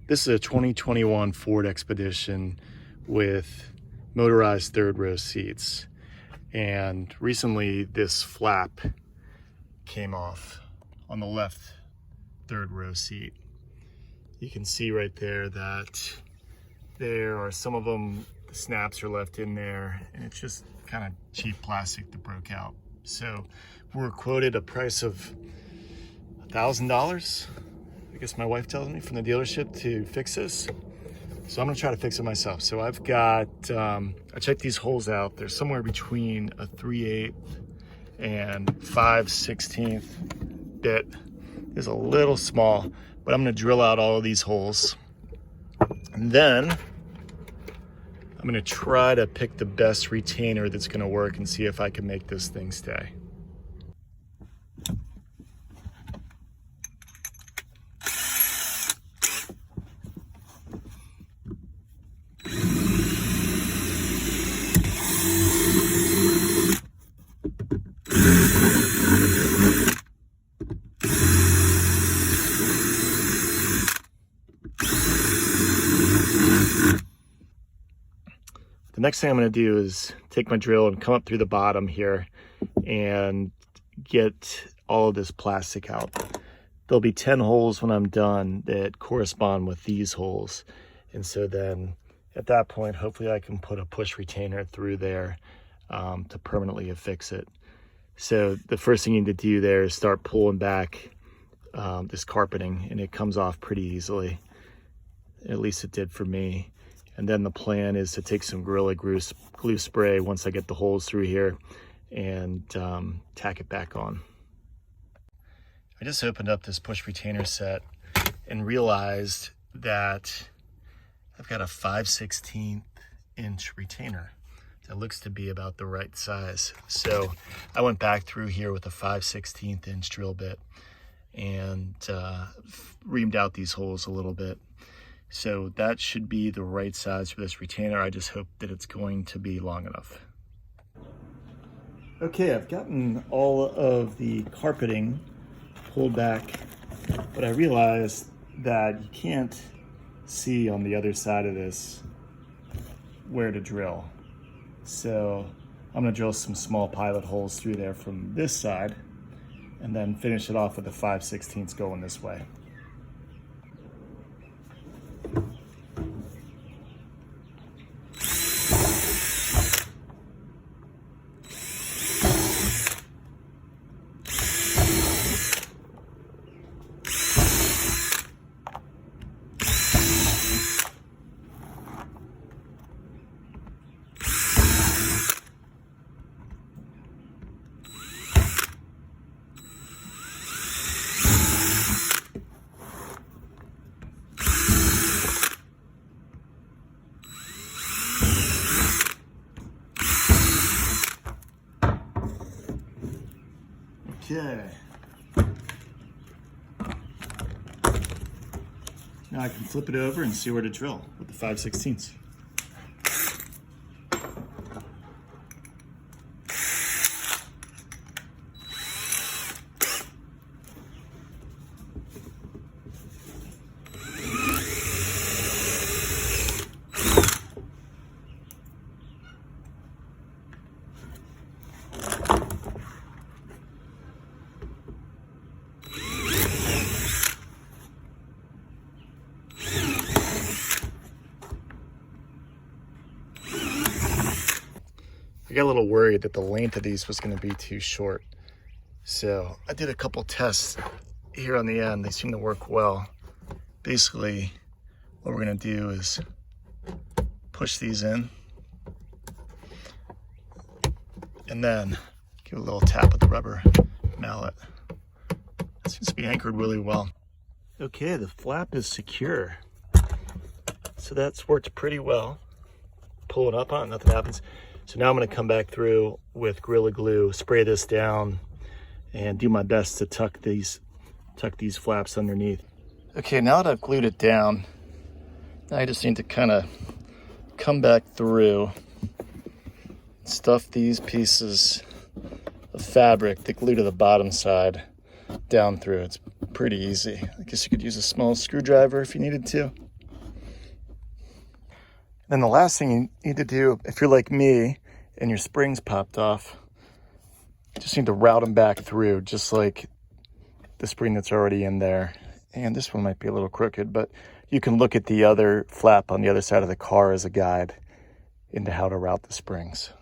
This is a 2021 Ford Expedition with motorized third row seats. And recently this flap came off on the left third row seat. You can see right there that there are some of them, the snaps are left in there, and it's just kind of cheap plastic that broke out. So we're quoted a price of $1,000. I guess my wife tells me, from the dealership to fix this. So I'm gonna try to fix it myself. So I've got, I checked these holes out. They're somewhere between a 3/8 and 5/16 bit. It's a little small, but I'm gonna drill out all of these holes. And then I'm gonna try to pick the best retainer that's gonna work and see if I can make this thing stay. The next thing I'm going to do is take my drill and come up through the bottom here and get all of this plastic out. There'll be 10 holes when I'm done that correspond with these holes. And so then at that point, hopefully I can put a push retainer through there to permanently affix it. So the first thing you need to do there is start pulling back this carpeting, and it comes off pretty easily. At least it did for me. And then the plan is to take some Gorilla Glue spray once I get the holes through here and tack it back on. I just opened up this push retainer set and realized that I've got a 5/16 inch retainer that looks to be about the right size. So I went back through here with a 5/16 inch drill bit and reamed out these holes a little bit. So that should be the right size for this retainer. I just hope that it's going to be long enough. Okay, I've gotten all of the carpeting pulled back, but I realized that you can't see on the other side of this where to drill. So I'm gonna drill some small pilot holes through there from this side and then finish it off with a 5/16 going this way. Okay. Now I can flip it over and see where to drill with the 5/16. I got a little worried that the length of these was going to be too short. So I did a couple tests here on the end. They seem to work well. Basically, what we're going to do is push these in and then give a little tap with the rubber mallet. It seems to be anchored really well. Okay, the flap is secure. So that's worked pretty well. Pull it up on it, nothing happens. So now I'm going to come back through with Gorilla Glue, spray this down, and do my best to tuck these flaps underneath. Okay, now that I've glued it down, I just need to kind of come back through, stuff these pieces of fabric that glue to the bottom side down through. It's pretty easy. I guess you could use a small screwdriver if you needed to. Then the last thing you need to do, if you're like me and your springs popped off, you just need to route them back through, just like the spring that's already in there. And this one might be a little crooked, but you can look at the other flap on the other side of the car as a guide into how to route the springs.